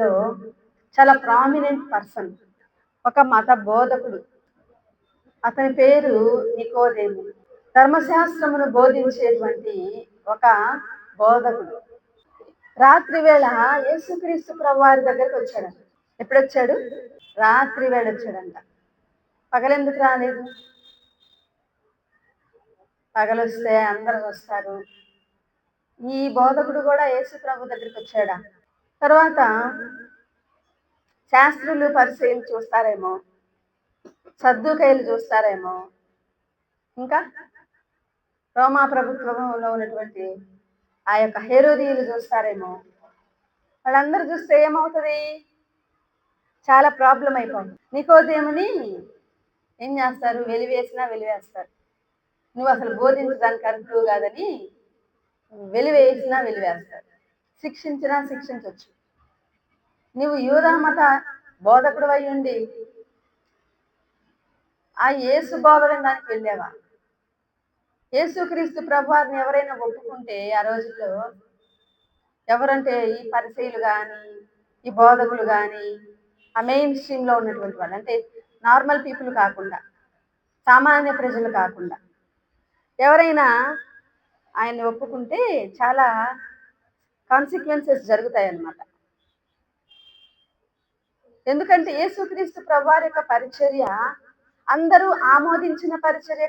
రోజుల్లో చాలా prominent person, ఒక మత బోధకుడు. అతని పేరు నికోదేము. ధర్మశాస్త్రమును బోధించేటువంటి ఒక బోధకుడు. రాత్రి వేళ యేసుక్రీస్తు ప్రభువారి దగ్గరికి వచ్చాడంట. ఎప్పుడొచ్చాడు? రాత్రి వేళ వచ్చాడంట. పగలెందుకు రాలేదు? పగలొస్తే అందరూ వస్తారు. ఈ బోధకుడు కూడా యేసు ప్రభు దగ్గరికి వచ్చాడా? తర్వాత శాస్త్రులు పరిచయం చూస్తారేమో, సద్దూకయ్యులు చూస్తారేమో, ఇంకా రోమా ప్రభుత్వంలో ఉన్నటువంటి ఆ యొక్క హేరోదీయులు చూస్తారేమో. వాళ్ళందరూ చూస్తే ఏమవుతుంది? చాలా ప్రాబ్లం అయిపోతుంది. నికోదేముని ఏం చేస్తారు? వెలివేస్తారు. నువ్వు అసలు బోధించడానికి అర్హుడు కాదని వెలివేస్తారు. శిక్షించినా శిక్షించవచ్చు. నువ్వు యూదా మత బోధకుడు అయి ఉండి ఆ యేసు బోధన దానికి వెళ్ళావా? యేసుక్రీస్తు ప్రభువారిని ఎవరైనా ఒప్పుకుంటే ఆ రోజుల్లో, ఎవరంటే ఈ పరిసయ్యులు కానీ, ఈ బోధకులు కానీ, ఆ మెయిన్ స్ట్రీమ్లో ఉన్నటువంటి వాళ్ళు, అంటే నార్మల్ పీపుల్ కాకుండా, సామాన్య ప్రజలు కాకుండా ఎవరైనా ఆయన్ని ఒప్పుకుంటే చాలా కాన్సిక్వెన్సెస్ జరుగుతాయన్నమాట. ఎందుకంటే యేసుక్రీస్తు ప్రభువారి యొక్క పరిచర్య అందరూ ఆమోదించిన పరిచర్య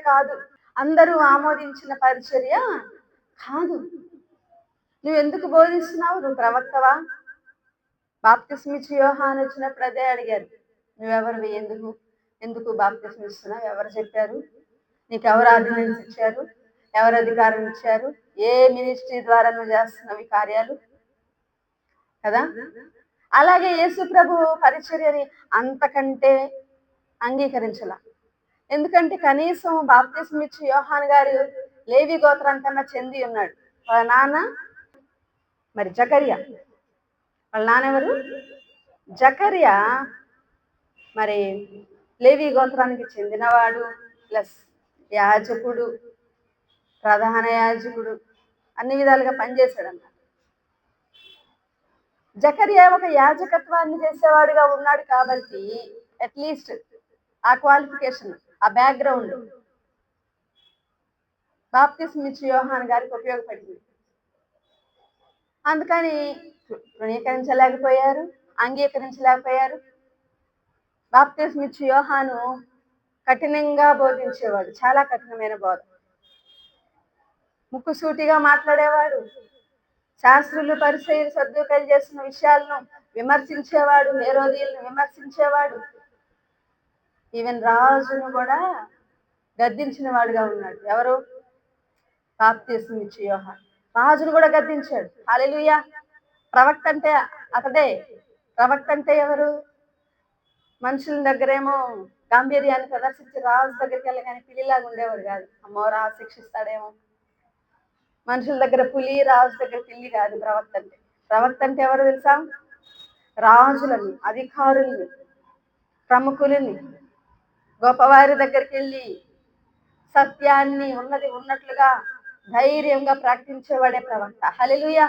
కాదు. నువ్వెందుకు బోధిస్తున్నావు? నువ్వు ప్రవక్తవా? బాప్తిస్మిచ్చి యోహాను వచ్చినప్పుడు అదే అడిగారు. నువ్వెవరివి? ఎందుకు బాప్తిస్మ ఇస్తున్నావు? ఎవరు చెప్పారు? నీకు ఎవరు ఆర్డినెన్స్ ఇచ్చారు? ఎవరు అధికారం ఇచ్చారు? ఏ మినిస్ట్రీ ద్వారా నువ్వు చేస్తున్నావు ఈ కార్యాలు కదా? అలాగే యేసు ప్రభు పరిచర్యని అంతకంటే అంగీకరించాల. ఎందుకంటే కనీసం బాప్తిస్మ ఇచ్చి యోహాను గారు లేవి గోత్రానికన్నా చెంది ఉన్నాడు. వాళ్ళ నాన్న మరి జకర్యా. వాళ్ళ నాన్నెవరు? జకర్యా మరి లేవి గోత్రానికి చెందినవాడు, ప్లస్ యాజకుడు, ప్రధాన యాజకుడు, అన్ని విధాలుగా పనిచేశాడన్నమాట. జకర్యా ఒక యాజకత్వాన్ని చేసేవాడుగా ఉన్నాడు కాబట్టి అట్లీస్ట్ ఆ క్వాలిఫికేషన్, ఆ బ్యాక్గ్రౌండ్ బాప్తిస్మ ఇచ్చి యోహాను గారికి ఉపయోగపడింది. అందుకని అంగీకరించలేకపోయారు. బాప్తిస్మ ఇచ్చి యోహాను కఠినంగా బోధించేవాడు, చాలా కఠినమైన బోధ. ముక్కుసూటిగా మాట్లాడేవాడు. శాస్త్రులు పరిసయ్యులు సద్దూకయ్యులు చేస్తున్న విషయాలను విమర్శించేవాడు, హేరోదీయులను విమర్శించేవాడు. ఈవెన్ రాజును కూడా గద్దించిన వాడుగా ఉన్నాడు. ఎవరు? బాప్తిస్మ ఇచ్చి యోహాను రాజును కూడా గద్దించాడు. హల్లెలూయా! ప్రవక్త అంటే అతడే. ప్రవక్త అంటే ఎవరు? మనుషుల దగ్గరేమో గాంభీర్యాన్ని ప్రదర్శించి రాజు దగ్గరికి వెళ్ళగానే పిల్లిలాగా ఉండేవాడు కాదు. అమ్మో రాజు శిక్షిస్తాడేమో. మనుషుల దగ్గర పులి, రాజు దగ్గర పిల్లి కాదు ప్రవక్త అంటే. ప్రవక్త అంటే ఎవరు తెలుసా? రాజులని, అధికారుల్ని, ప్రముఖులని, గొప్పవారి దగ్గరికి వెళ్ళి సత్యాన్ని ఉన్నది ఉన్నట్లుగా ధైర్యంగా ప్రకటించేవాడే ప్రవక్త. హల్లెలూయా!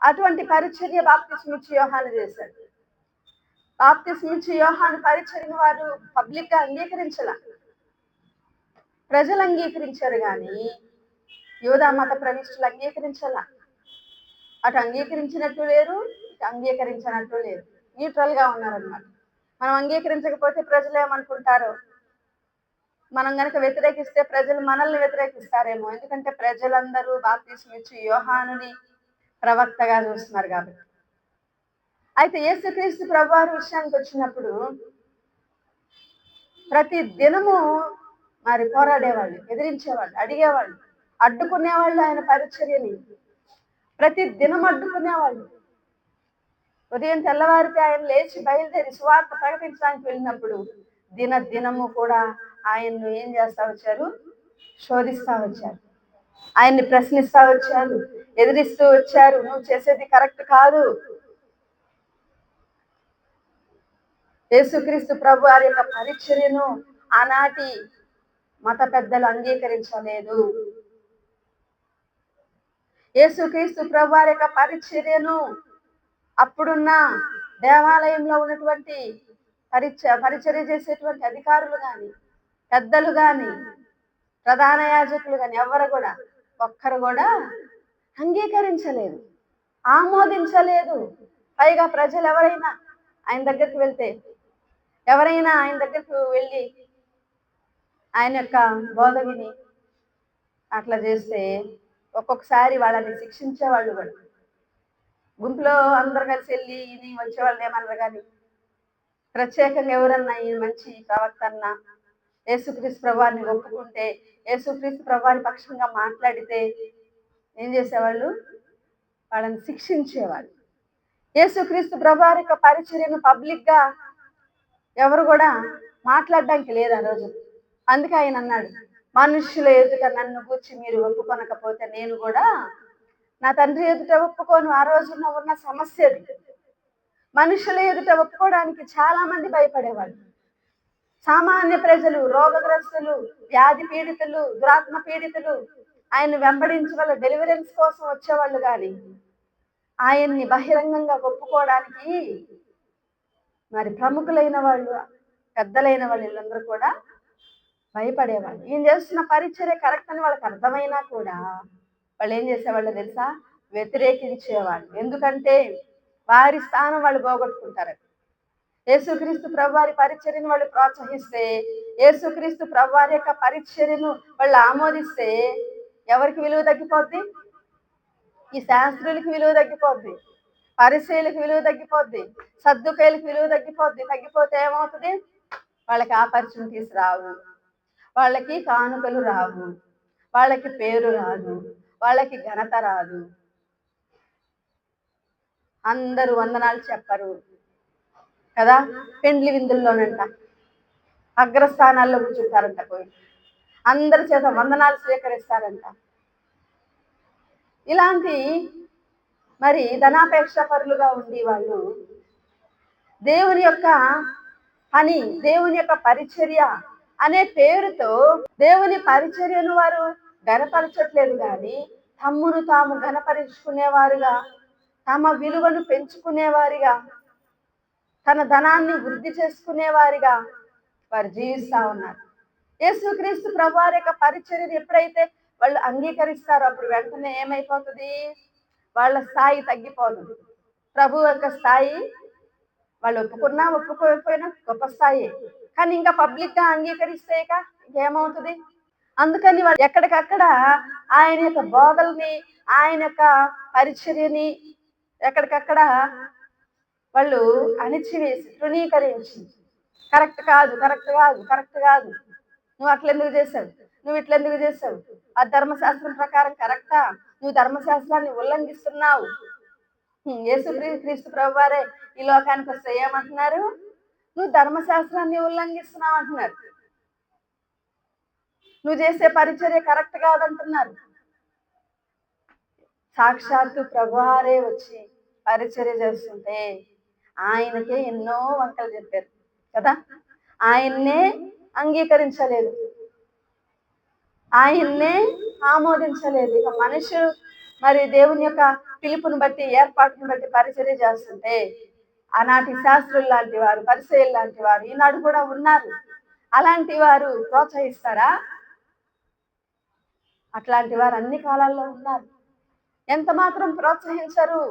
అటువంటి పరిచర్య బాప్తిస్మ ఇచ్చి యోహాను చేశాడు. బాప్తిస్మ ఇచ్చి యోహాను పరిచర్యను వారు పబ్లిక్ గా అంగీకరించాల. ప్రజలు అంగీకరించారు కానీ యూదా మత ప్రవిష్టులు అంగీకరించాల. అటు అంగీకరించినట్టు లేరు, ఇటు అంగీకరించినట్టు లేరు. న్యూట్రల్ గా ఉన్నారన్నమాట. మనం అంగీకరించకపోతే ప్రజలు ఏమనుకుంటారో, మనం గనక వ్యతిరేకిస్తే ప్రజలు మనల్ని వ్యతిరేకిస్తారేమో. ఎందుకంటే ప్రజలందరూ బాప్తిస్మ ఇచ్చి యోహానుని ప్రవక్తగా చూస్తున్నారు కాబట్టి. అయితే యేసుక్రీస్తు ప్రభువారి విషయానికి వచ్చినప్పుడు ప్రతి దినము మరి పోరాడేవాళ్ళు, ఎదిరించేవాళ్ళు, అడిగేవాళ్ళు, అడ్డుకునేవాళ్ళు ఆయన పరిచర్యని. ప్రతి దినం అడ్డుకునేవాళ్ళు. ఉదయం తెల్లవారితే ఆయన లేచి బయలుదేరి సువార్త ప్రకటించడానికి వెళ్ళినప్పుడు దినము కూడా ఆయన్ను ఏం చేస్తా వచ్చారు? శోధిస్తా వచ్చారు. ఆయన్ని ప్రశ్నిస్తా వచ్చారు, ఎదిరిస్తూ వచ్చారు. నువ్వు చేసేది కరెక్ట్ కాదు. యేసుక్రీస్తు ప్రభు వారి యొక్క పరిచర్యను ఆనాటి మత పెద్దలు అంగీకరించలేదు. యేసుక్రీస్తు ప్రభు వారి యొక్క పరిచర్యను అప్పుడున్న దేవాలయంలో ఉన్నటువంటి పరిచర్య చేసేటువంటి అధికారులు కానీ, పెద్దలు కానీ, ప్రధాన యాజకులు కానీ ఒక్కరు కూడా అంగీకరించలేదు, ఆమోదించలేదు. పైగా ప్రజలు ఎవరైనా ఆయన దగ్గరికి వెళ్తే, ఎవరైనా ఆయన దగ్గరకు వెళ్ళి ఆయన యొక్క బోధ విని అట్లా చేస్తే ఒక్కొక్కసారి వాళ్ళని శిక్షించేవాళ్ళు కూడా. గుంపులో అందరు కలిసి వెళ్ళి ఇది వచ్చేవాళ్ళు ఏమన్నారు కానీ, ప్రత్యేకంగా ఎవరన్నా ఈ మంచి ప్రవక్త అన్న యేసుక్రీస్తు ప్రభువాన్ని ఒప్పుకుంటే, యేసుక్రీస్తు ప్రభువాని పక్షంగా మాట్లాడితే ఏం చేసేవాళ్ళు? వాళ్ళని శిక్షించేవాళ్ళు. యేసుక్రీస్తు ప్రభువారి యొక్క పరిచర్యను పబ్లిక్గా ఎవరు కూడా మాట్లాడడానికి లేదు ఆ రోజు. అందుకే ఆయన అన్నాడు, మనుషుల ఎదుట నన్ను గూర్చి మీరు ఒప్పుకొనకపోతే నేను కూడా నా తండ్రి ఎదుట ఒప్పుకోను. ఆ రోజున ఉన్న సమస్య మనుషుల ఎదుట ఒప్పుకోవడానికి చాలా మంది భయపడేవాళ్ళు. సామాన్య ప్రజలు, రోగగ్రస్తులు, వ్యాధి పీడితులు, దురాత్మ పీడితులు ఆయన వెంబడించి వాళ్ళ డెలివరెన్స్ కోసం వచ్చేవాళ్ళు కానీ ఆయన్ని బహిరంగంగా ఒప్పుకోవడానికి మరి ప్రముఖులైన వాళ్ళు, పెద్దలైన వాళ్ళు వీళ్ళందరూ కూడా భయపడేవాళ్ళు. ఈయన చేస్తున్న పరిచర్య కరెక్ట్ అని వాళ్ళకి అర్థమైనా కూడా వాళ్ళు ఏం చేసేవాళ్ళు తెలుసా? వ్యతిరేకించేవాళ్ళు. ఎందుకంటే వారి స్థానం వాళ్ళు పోగొట్టుకుంటారు. యేసుక్రీస్తు ప్రభువారి పరిచర్యను వాళ్ళు ప్రోత్సహిస్తే, యేసుక్రీస్తు ప్రభువారి యొక్క పరిచర్యను వాళ్ళు ఆమోదిస్తే ఎవరికి విలువ తగ్గిపోద్ది? ఈ శాస్త్రులకి విలువ తగ్గిపోద్ది, పరిసయ్యులకు విలువ తగ్గిపోద్ది, సద్దుకయ్యులకు విలువ తగ్గిపోద్ది. తగ్గిపోతే ఏమవుతుంది? వాళ్ళకి ఆపర్చునిటీస్ రావు, వాళ్ళకి కానుకలు రావు, వాళ్ళకి పేరు రాదు, వాళ్ళకి ఘనత రాదు, అందరూ వందనాలు చెప్పరు కదా. పెండ్లి విందుల్లోనంట అగ్రస్థానాల్లో కూర్చుంటారంట, పోయి అందరి చేత వందనాలు స్వీకరిస్తారంట. ఇలాంటి మరి ధనాపేక్ష పరులుగా ఉండి వాళ్ళు దేవుని యొక్క పని, దేవుని యొక్క పరిచర్య అనే పేరుతో దేవుని పరిచర్యను వారు గనపరచట్లేదు కానీ తమ్మును తాము గనపరుచుకునేవారుగా, తమ విలువను పెంచుకునేవారిగా, తన ధనాన్ని వృద్ధి చేసుకునేవారిగా వారు జీవిస్తా ఉన్నారు. యేసుక్రీస్తు ప్రభువారి యొక్క పరిచర్యను ఎప్పుడైతే వాళ్ళు అంగీకరిస్తారో అప్పుడు వెంటనే ఏమైపోతుంది? వాళ్ళ స్థాయి తగ్గిపోతుంది. ప్రభు యొక్క స్థాయి వాళ్ళు ఒప్పుకున్నా ఒప్పుకోకపోయినా గొప్ప స్థాయి, కానీ ఇంకా పబ్లిక్ గా అంగీకరిస్తే ఏమవుతుంది? అందుకని వాళ్ళు ఎక్కడికక్కడ ఆయన యొక్క బోధల్ని, ఆయన యొక్క పరిచర్యని ఎక్కడికక్కడ వాళ్ళు అణిచివేసి, తృణీకరించి, కరెక్ట్ కాదు, కరెక్ట్ కాదు, కరెక్ట్ కాదు, నువ్వు అట్లెందుకు చేసావు, నువ్వు ఇట్లెందుకు చేసావు, ఆ ధర్మశాస్త్రం ప్రకారం కరెక్టా, నువ్వు ధర్మశాస్త్రాన్ని ఉల్లంఘిస్తున్నావు. యేసుక్రీస్తు ప్రభువారే ఈ లోకానికి వస్తే ఏమంటున్నారు? నువ్వు ధర్మశాస్త్రాన్ని ఉల్లంఘిస్తున్నావు అంటున్నారు, నువ్వు చేసే పరిచర్య కరెక్ట్ కాదంటున్నారు. సాక్షాత్తు ప్రభువారే వచ్చి పరిచర్య చేస్తుంటే ఆయనకే ఎన్నో వంకలు చెప్పారు కదా. ఆయన్నే అంగీకరించలేదు, ఆయన్నే ఆమోదించలేదు. ఇక మనుషులు మరి దేవుని యొక్క పిలుపుని బట్టి, ఏర్పాటును బట్టి పరిచర్య చేస్తుంటే ఆనాటి శాస్త్రులు లాంటి వారు, పరిసయ్యులు లాంటి వారు ఈనాడు కూడా ఉన్నారు. అలాంటి వారు ప్రోత్సహిస్తారా? అట్లాంటి వారు అన్ని కాలాల్లో ఉన్నారు. ఎంత మాత్రం ప్రోత్సహించరు.